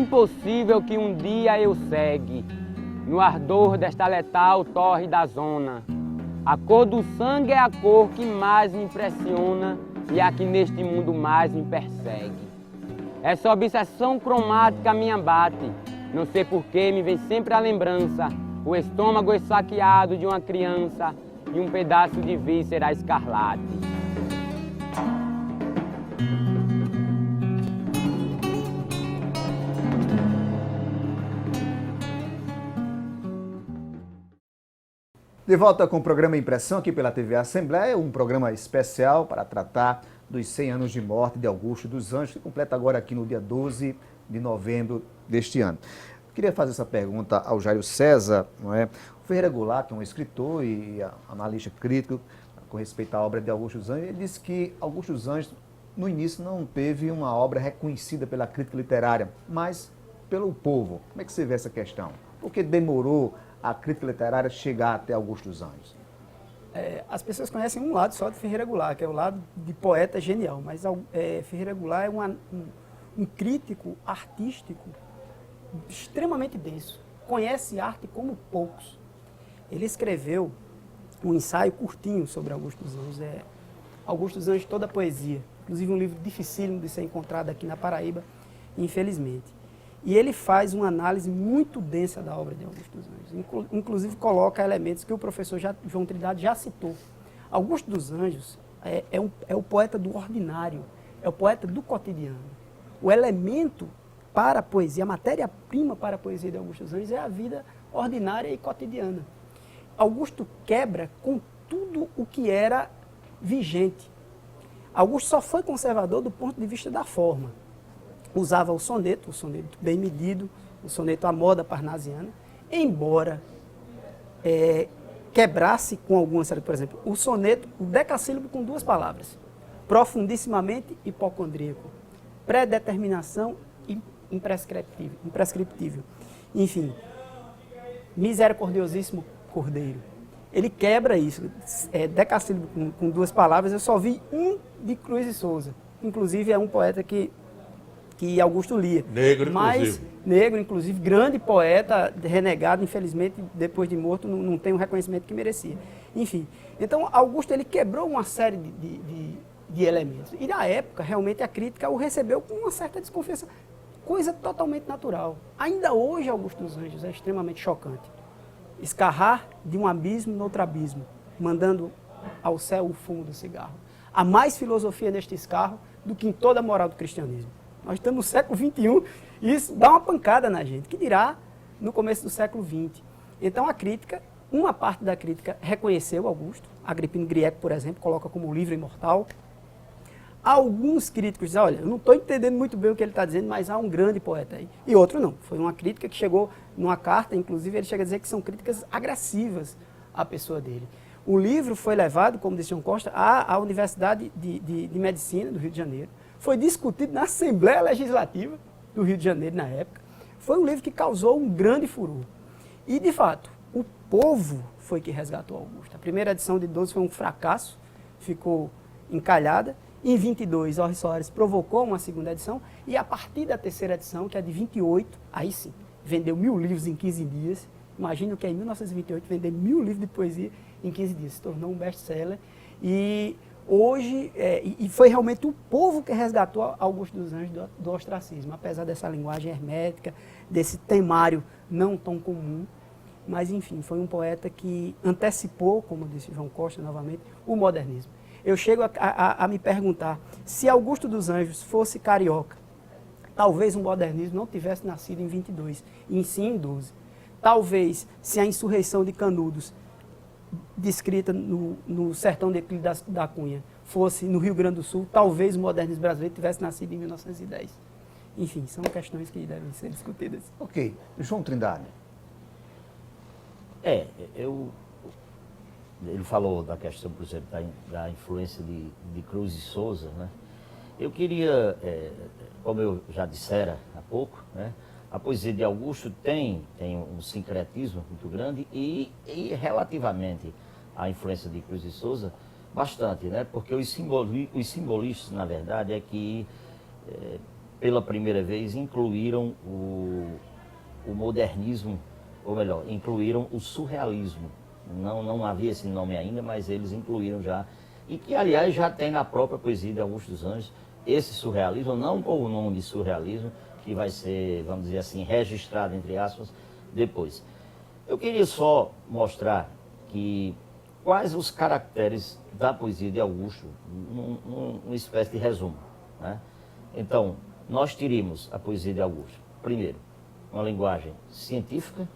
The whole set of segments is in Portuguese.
Possível que um dia eu segue no ardor desta letal torre da zona. A cor do sangue é a cor que mais me impressiona e a que neste mundo mais me persegue. Essa obsessão cromática me abate, não sei por que me vem sempre a lembrança, o estômago esfaqueado de uma criança e um pedaço de víscera escarlate. De volta com o programa Impressão aqui pela TV Assembleia, um programa especial para tratar dos 100 anos de morte de Augusto dos Anjos, que completa agora aqui no dia 12 de novembro deste ano. Eu queria fazer essa pergunta ao Jairo César, não é? O Ferreira Goulart, que é um escritor e analista crítico com respeito à obra de Augusto dos Anjos, ele disse que Augusto dos Anjos, no início, não teve uma obra reconhecida pela crítica literária, mas pelo povo. Como é que você vê essa questão? Por que demorou a crítica literária chegar até Augusto dos Anjos? As pessoas conhecem um lado só de Ferreira Goulart, que é o lado de poeta genial, mas Ferreira Goulart é um crítico artístico extremamente denso, conhece arte como poucos. Ele escreveu um ensaio curtinho sobre Augusto dos Anjos, Augusto dos Anjos, toda a poesia, inclusive um livro dificílimo de ser encontrado aqui na Paraíba, infelizmente. E ele faz uma análise muito densa da obra de Augusto dos Anjos, inclusive coloca elementos que o professor João Trindade já citou. Augusto dos Anjos é o poeta do ordinário, é o poeta do cotidiano. O elemento para a poesia, a matéria-prima para a poesia de Augusto dos Anjos é a vida ordinária e cotidiana. Augusto quebra com tudo o que era vigente. Augusto só foi conservador do ponto de vista da forma. Usava o soneto bem medido, o soneto à moda parnasiana, embora quebrasse com algumas, por exemplo, o soneto, o decassílabo com duas palavras, profundissimamente hipocondríaco, predeterminação e imprescriptível. Enfim, misericordiosíssimo cordeiro. Ele quebra isso, decassílabo com duas palavras. Eu só vi um de Cruz e Souza, inclusive é um poeta que Augusto lia. Negro, inclusive, grande poeta, renegado, infelizmente, depois de morto, não tem o reconhecimento que merecia. Enfim, então Augusto ele quebrou uma série de elementos. E na época, realmente, a crítica o recebeu com uma certa desconfiança, coisa totalmente natural. Ainda hoje, Augusto dos Anjos é extremamente chocante. Escarrar de um abismo no outro abismo, mandando ao céu o fumo do cigarro. Há mais filosofia neste escarro do que em toda a moral do cristianismo. Nós estamos no século XXI e isso dá uma pancada na gente, que dirá no começo do século XX. Então a crítica, uma parte da crítica reconheceu Augusto, Agripino Grieco, por exemplo, coloca como livro imortal. Alguns críticos dizem, olha, eu não estou entendendo muito bem o que ele está dizendo, mas há um grande poeta aí. E outro não, foi uma crítica que chegou numa carta, inclusive ele chega a dizer que são críticas agressivas à pessoa dele. O livro foi levado, como disse João Costa, à Universidade de Medicina do Rio de Janeiro. Foi discutido na Assembleia Legislativa do Rio de Janeiro, na época. Foi um livro que causou um grande furor. E, de fato, o povo foi que resgatou Augusto. A primeira edição de 12 foi um fracasso, ficou encalhada. Em 22, Jorge Soares provocou uma segunda edição. E, a partir da terceira edição, que é de 28, aí sim, vendeu 1000 livros em 15 dias. Imagina o que é em 1928, vender 1000 livros de poesia em 15 dias. Se tornou um best-seller. E hoje, e foi realmente o povo que resgatou Augusto dos Anjos do ostracismo, apesar dessa linguagem hermética, desse temário não tão comum. Mas, enfim, foi um poeta que antecipou, como disse João Costa novamente, o modernismo. Eu chego a me perguntar, se Augusto dos Anjos fosse carioca, talvez o modernismo não tivesse nascido em 22, e sim em 12. Talvez, se a insurreição de Canudos, descrita no sertão de Euclides da Cunha, fosse no Rio Grande do Sul, talvez o modernismo brasileiro tivesse nascido em 1910. Enfim, são questões que devem ser discutidas. Ok. João Trindade. Ele falou da questão, por exemplo, da influência de Cruz e Souza, né? Eu queria, como eu já dissera há pouco, né? A poesia de Augusto tem um sincretismo muito grande e relativamente à influência de Cruz e Souza, bastante, né? Porque os simbolistas, na verdade, é que pela primeira vez incluíram o modernismo, ou melhor, incluíram o surrealismo. Não havia esse nome ainda, mas eles incluíram já. E que, aliás, já tem na própria poesia de Augusto dos Anjos esse surrealismo, não com o nome de surrealismo, que vai ser, vamos dizer assim, registrado, entre aspas, depois. Eu queria só mostrar quais os caracteres da poesia de Augusto, numa espécie de resumo, né? Então, nós teríamos a poesia de Augusto. Primeiro, uma linguagem científica,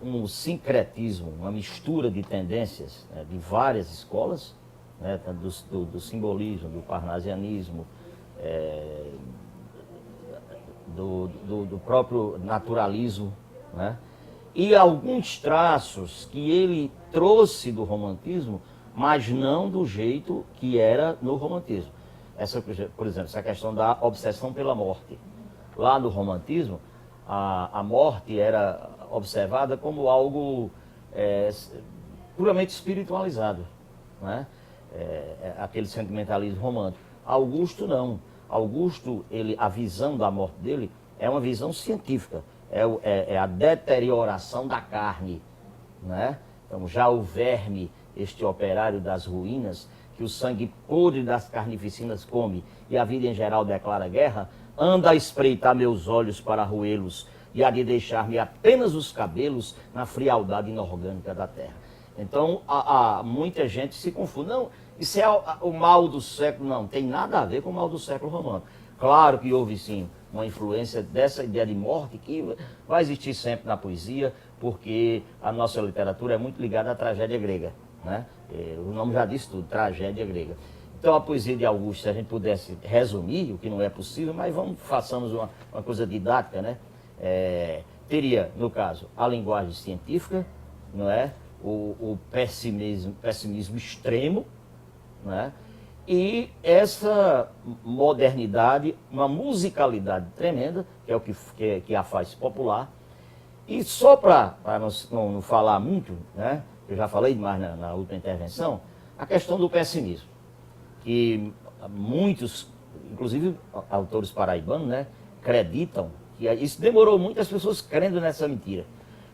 um sincretismo, uma mistura de tendências, né, de várias escolas, né, do simbolismo, do parnasianismo, do próprio naturalismo, né, e alguns traços que ele trouxe do romantismo, mas não do jeito que era no romantismo. Por exemplo, essa questão da obsessão pela morte. Lá no romantismo, a morte era observada como algo puramente espiritualizado, né? Aquele sentimentalismo romântico. Augusto não. Augusto, a visão da morte dele é uma visão científica, é a deterioração da carne, né? Então já o verme, este operário das ruínas, que o sangue podre das carnificinas come e a vida em geral declara guerra, anda a espreitar meus olhos para roê-los e há de deixar-me apenas os cabelos na frialdade inorgânica da terra. Então, muita gente se confunde. Não, isso é o mal do século. Não, tem nada a ver com o mal do século romano. Claro que houve, sim, uma influência dessa ideia de morte que vai existir sempre na poesia, porque a nossa literatura é muito ligada à tragédia grega, né? O nome já diz tudo, tragédia grega. Então, a poesia de Augusto, se a gente pudesse resumir, o que não é possível, mas façamos uma coisa didática, né? Teria, no caso, a linguagem científica, não é? O pessimismo extremo, né? E essa modernidade, uma musicalidade tremenda, que é o que a faz popular. E só para não falar muito, né? Eu já falei demais na última intervenção, a questão do pessimismo. Que muitos, inclusive autores paraibanos, né, acreditam, que isso demorou muitas pessoas crendo nessa mentira,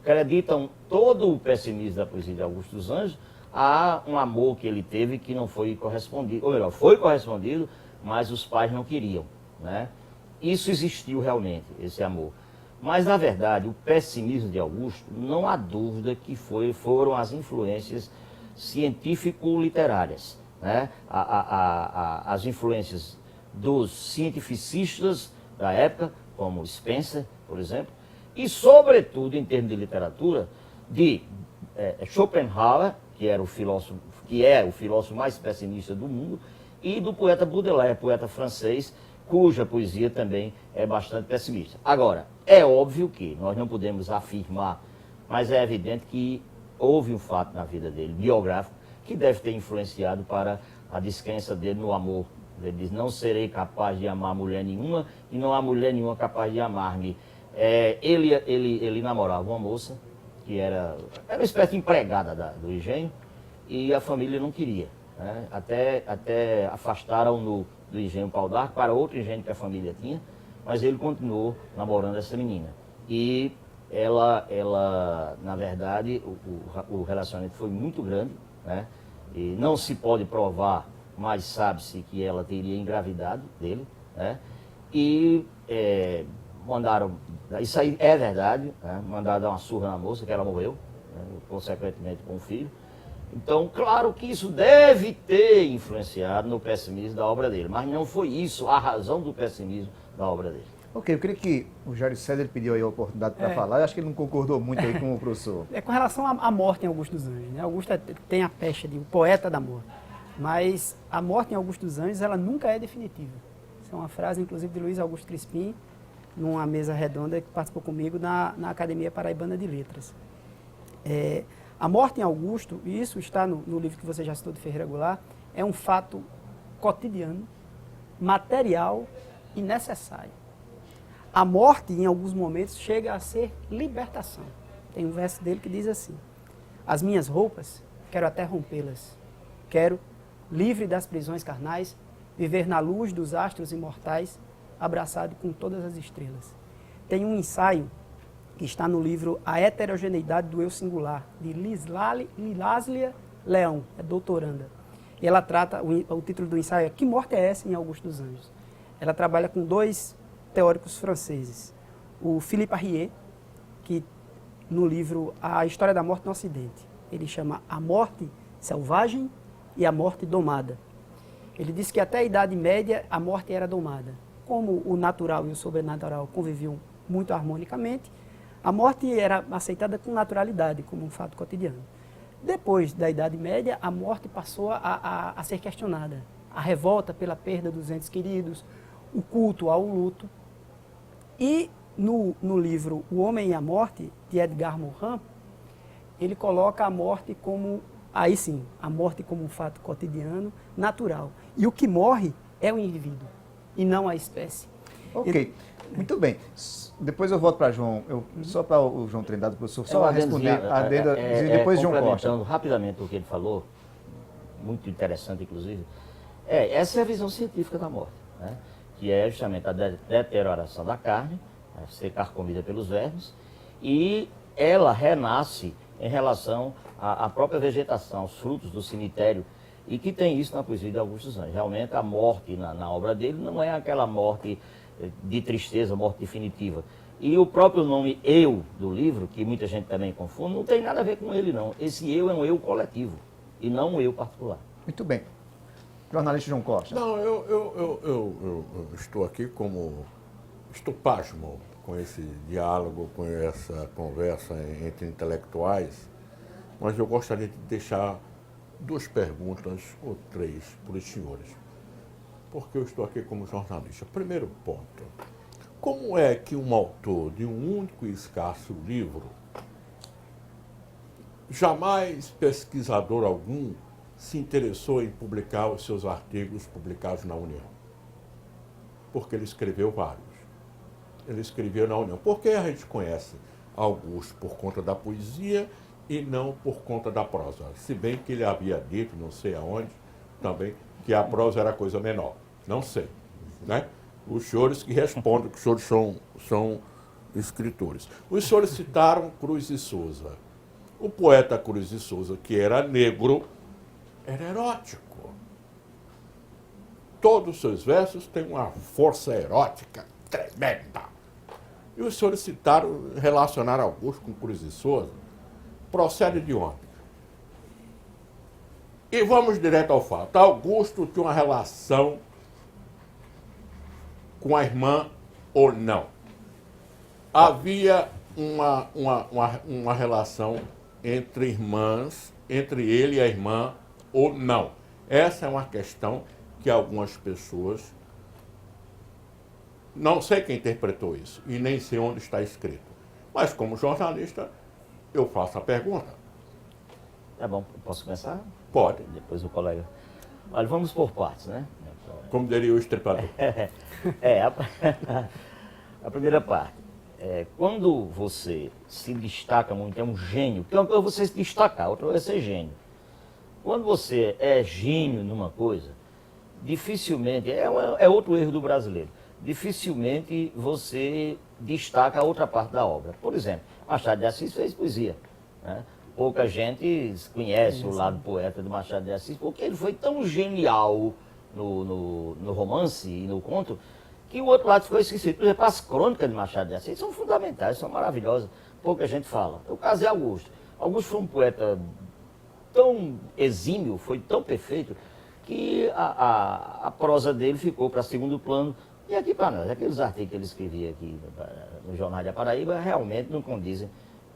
acreditam todo o pessimismo da poesia de Augusto dos Anjos a um amor que ele teve que não foi correspondido, ou melhor, foi correspondido, mas os pais não queriam, né? Isso existiu realmente, esse amor. Mas, na verdade, o pessimismo de Augusto, não há dúvida que foram as influências científico-literárias, né? As influências dos cientificistas da época, como Spencer, por exemplo, e, sobretudo, em termos de literatura, de Schopenhauer, que é o filósofo mais pessimista do mundo, e do poeta Baudelaire, poeta francês, cuja poesia também é bastante pessimista. Agora, é óbvio que nós não podemos afirmar, mas é evidente que houve um fato na vida dele, biográfico, que deve ter influenciado para a descrença dele no amor. Ele diz, não serei capaz de amar mulher nenhuma e não há mulher nenhuma capaz de amar-me. Ele namorava uma moça que era uma espécie de empregada do engenho e a família não queria, né? Até afastaram-no do engenho Pau d'Arco para outro engenho que a família tinha, mas ele continuou namorando essa menina. E ela na verdade, o relacionamento foi muito grande, né? E não se pode provar, mas sabe-se que ela teria engravidado dele, né? E mandaram, isso aí é verdade, né? Mandaram dar uma surra na moça, que ela morreu, né? Consequentemente com o filho. Então, claro que isso deve ter influenciado no pessimismo da obra dele, mas não foi isso a razão do pessimismo da obra dele. Ok, eu creio que o Jair César pediu aí a oportunidade para falar, eu acho que ele não concordou muito aí com o professor. Com relação à morte em Augusto dos Anjos, né? Augusto tem a pecha de o poeta da morte, mas a morte em Augusto dos Anjos, ela nunca é definitiva. Essa é uma frase, inclusive, de Luiz Augusto Crispim, numa mesa redonda que participou comigo na Academia Paraibana de Letras. A morte em Augusto, e isso está no livro que você já citou de Ferreira Goulart, é um fato cotidiano, material e necessário. A morte, em alguns momentos, chega a ser libertação. Tem um verso dele que diz assim: as minhas roupas, quero até rompê-las. Quero, livre das prisões carnais, viver na luz dos astros imortais, abraçado com todas as estrelas. Tem um ensaio que está no livro A Heterogeneidade do Eu Singular, de Liláslia Leão, é doutoranda. E ela trata, o título do ensaio é Que Morte é Essa em Augusto dos Anjos? Ela trabalha com dois teóricos franceses, o Philippe Arrier, que no livro A História da Morte no Ocidente, ele chama a morte selvagem e a morte domada. Ele diz que até a Idade Média a morte era domada. Como o natural e o sobrenatural conviviam muito harmonicamente, a morte era aceitada com naturalidade, como um fato cotidiano. Depois da Idade Média, a morte passou a ser questionada. A revolta pela perda dos entes queridos, o culto ao luto. E no livro O Homem e a Morte, de Edgar Morin, ele coloca a morte como, aí sim, a morte como um fato cotidiano, natural. E o que morre é o indivíduo, e não a espécie. Ok, muito bem. Depois eu volto para João, só para o João Trindade, professor, só responder a adenda, depois João Costa. Complementando rapidamente o que ele falou, muito interessante inclusive, essa é a visão científica da morte, né? Que é justamente a deterioração da carne, ser carcomida pelos vermes, e ela renasce em relação à própria vegetação, aos frutos do cemitério, e que tem isso na poesia de Augusto dos Anjos. Realmente a morte na obra dele não é aquela morte de tristeza, morte definitiva. E o próprio nome eu do livro, que muita gente também confunde, não tem nada a ver com ele não. Esse eu é um eu coletivo e não um eu particular. Muito bem. Jornalista João Costa. Não, eu estou aqui estou pasmo com esse diálogo, com essa conversa entre intelectuais, mas eu gostaria de deixar 2 perguntas ou 3 para os senhores, porque eu estou aqui como jornalista. Primeiro ponto, como é que um autor de um único e escasso livro, jamais pesquisador algum, se interessou em publicar os seus artigos publicados na União? Porque ele escreveu vários. Ele escreveu na União. Porque a gente conhece Augusto por conta da poesia e não por conta da prosa. Se bem que ele havia dito, não sei aonde, também, que a prosa era coisa menor. Não sei, né? Os senhores que respondem, que os senhores são escritores. Os senhores citaram Cruz de Souza. O poeta Cruz de Souza, que era negro, era erótico. Todos os seus versos têm uma força erótica tremenda. E os senhores citaram, relacionaram Augusto com Cruz de Souza. Procede de onde? E vamos direto ao fato. Augusto tinha uma relação com a irmã ou não? Havia uma relação entre irmãs, entre ele e a irmã ou não? Essa é uma questão que algumas pessoas, não sei quem interpretou isso e nem sei onde está escrito, mas como jornalista eu faço a pergunta. Tá bom, posso começar? Pode. Depois o colega. Olha, vamos por partes, né? Como diria o estripador. A primeira parte. Quando você se destaca muito, é um gênio, porque uma coisa é você se destacar, outra é ser gênio. Quando você é gênio numa coisa, dificilmente, é outro erro do brasileiro, dificilmente você destaca a outra parte da obra. Por exemplo, Machado de Assis fez poesia, né? Pouca gente conhece o lado poeta de Machado de Assis, porque ele foi tão genial no romance e no conto, que o outro lado ficou esquecido. Por exemplo, as crônicas de Machado de Assis são fundamentais, são maravilhosas, pouca gente fala. O caso é Augusto. Augusto foi um poeta tão exímio, foi tão perfeito, que a prosa dele ficou para segundo plano. E aqui para nós, aqueles artigos que ele escrevia aqui no Jornal da Paraíba realmente não condizem,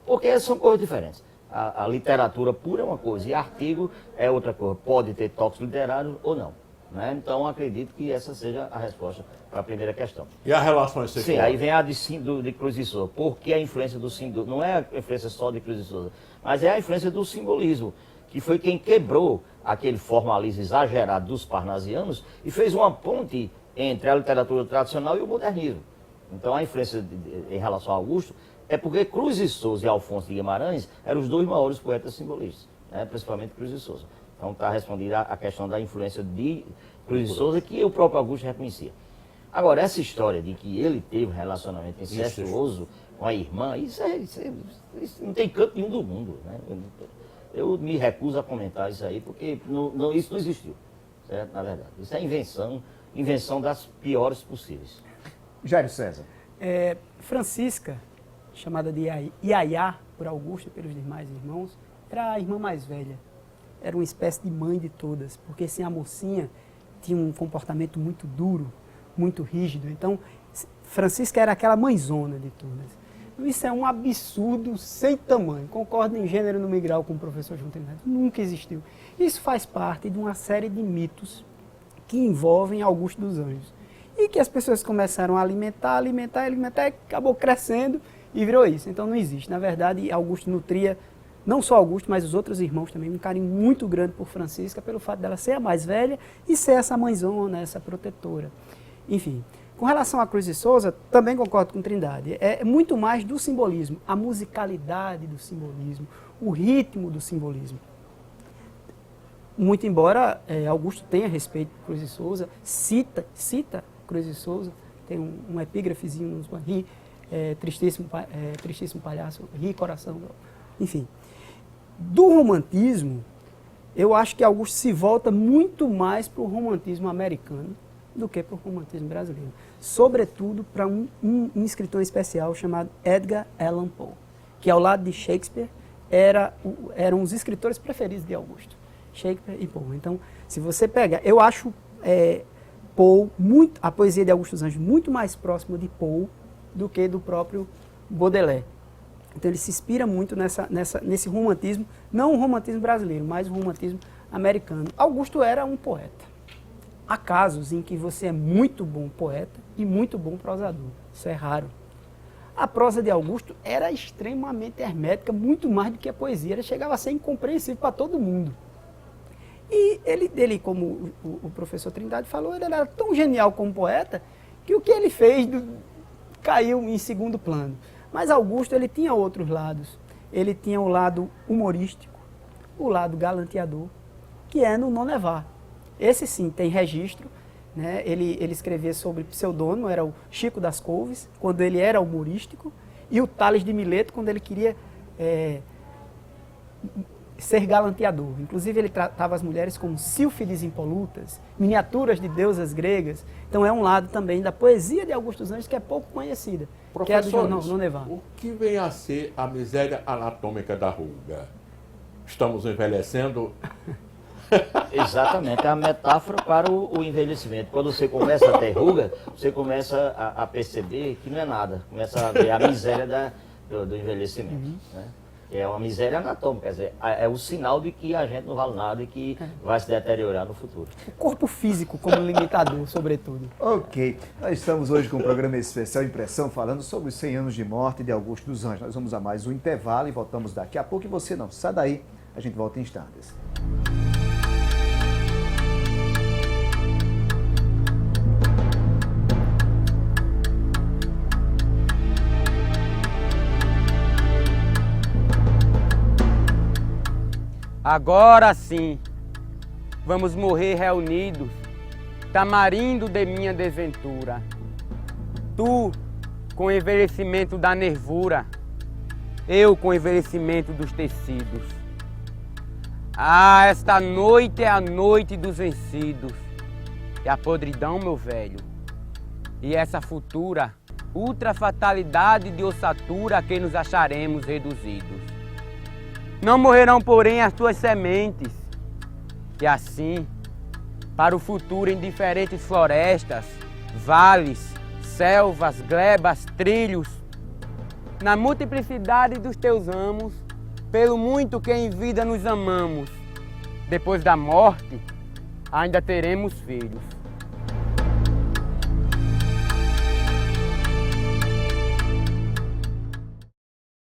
porque são coisas diferentes. A literatura pura é uma coisa e artigo é outra coisa. Pode ter toques literários ou não. Né? Então, acredito que essa seja a resposta para a primeira questão. E as relações sexuais? Sim, aí vem a de Cruz e Souza. Por que a influência do símbolo? Não é a influência só de Cruz e Souza, mas é a influência do simbolismo, que foi quem quebrou aquele formalismo exagerado dos parnasianos e fez uma ponte entre a literatura tradicional e o modernismo. Então, a influência em relação a Augusto é porque Cruz e Souza e Alfonso de Guimarães eram os dois maiores poetas simbolistas, né? Principalmente Cruz e Souza. Então está respondida a questão da influência de Cruz e Souza, que o próprio Augusto reconhecia. Agora, essa história de que ele teve um relacionamento incestuoso com a irmã, isso não tem canto nenhum do mundo. Né? Eu me recuso a comentar isso aí, porque isso não existiu, certo? Na verdade. Isso é invenção das piores possíveis. Jairo César. Francisca, chamada de Iaiá por Augusto e pelos demais irmãos, era a irmã mais velha. Era uma espécie de mãe de todas, porque assim, a mocinha tinha um comportamento muito duro, muito rígido. Então, Francisca era aquela mãezona de todas. Isso é um absurdo sem tamanho. Concordo em gênero e número grau com o professor João Trindade. Nunca existiu. Isso faz parte de uma série de mitos que envolvem Augusto dos Anjos. E que as pessoas começaram a alimentar, e acabou crescendo e virou isso. Então não existe. Na verdade, Augusto nutria, não só Augusto, mas os outros irmãos também, um carinho muito grande por Francisca, pelo fato dela ser a mais velha e ser essa mãezona, essa protetora. Enfim, com relação a Cruz e Souza, também concordo com Trindade. É muito mais do simbolismo, a musicalidade do simbolismo, o ritmo do simbolismo. Muito embora Augusto tenha respeito por Cruz e Souza, cita Cruz e Souza, tem um epígrafezinho, ri, tristíssimo palhaço, ri coração, enfim. Do romantismo, eu acho que Augusto se volta muito mais para o romantismo americano do que para o romantismo brasileiro. Sobretudo para um escritor especial chamado Edgar Allan Poe, que ao lado de Shakespeare eram os escritores preferidos de Augusto. Shakespeare e Poe. Então, se você pega, eu acho Poe, a poesia de Augusto dos Anjos muito mais próxima de Poe do que do próprio Baudelaire. Então ele se inspira muito nesse romantismo, não o romantismo brasileiro, mas o romantismo americano. Augusto era um poeta. Há casos em que você é muito bom poeta e muito bom prosador. Isso é raro. A prosa de Augusto era extremamente hermética, muito mais do que a poesia. Ela chegava a ser incompreensível para todo mundo. E ele, como o professor Trindade falou, ele era tão genial como poeta que o que ele fez caiu em segundo plano. Mas Augusto, ele tinha outros lados. Ele tinha o lado humorístico, o lado galanteador, que é no Non é var. Esse sim tem registro, né? Ele escrevia sobre pseudônimo, era o Chico das Couves, quando ele era humorístico, e o Tales de Mileto, quando ele queria ser galanteador. Inclusive ele tratava as mulheres como sílfides impolutas, miniaturas de deusas gregas. Então é um lado também da poesia de Augusto dos Anjos que é pouco conhecida, que é a do jornal Non é var. O que vem a ser a miséria anatômica da ruga? Estamos envelhecendo? Exatamente, é a metáfora para o envelhecimento. Quando você começa a ter ruga, você começa a perceber que não é nada. Começa a ver a miséria do envelhecimento. Uhum. Né? É uma miséria anatômica, quer dizer, é o sinal de que a gente não vale nada e que vai se deteriorar no futuro. O corpo físico como limitador, sobretudo. Ok, nós estamos hoje com o programa especial Impressão, falando sobre os 100 anos de morte de Augusto dos Anjos. Nós vamos a mais um intervalo e voltamos daqui a pouco. E você não sai daí, a gente volta em instantes. Agora sim, vamos morrer reunidos, tamarindo de minha desventura. Tu, com o envelhecimento da nervura, eu com o envelhecimento dos tecidos. Ah, esta noite é a noite dos vencidos, e a podridão, meu velho, e essa futura ultrafatalidade de ossatura a que nos acharemos reduzidos. Não morrerão, porém, as tuas sementes, e assim, para o futuro em diferentes florestas, vales, selvas, glebas, trilhos, na multiplicidade dos teus amos, pelo muito que em vida nos amamos, depois da morte, ainda teremos filhos.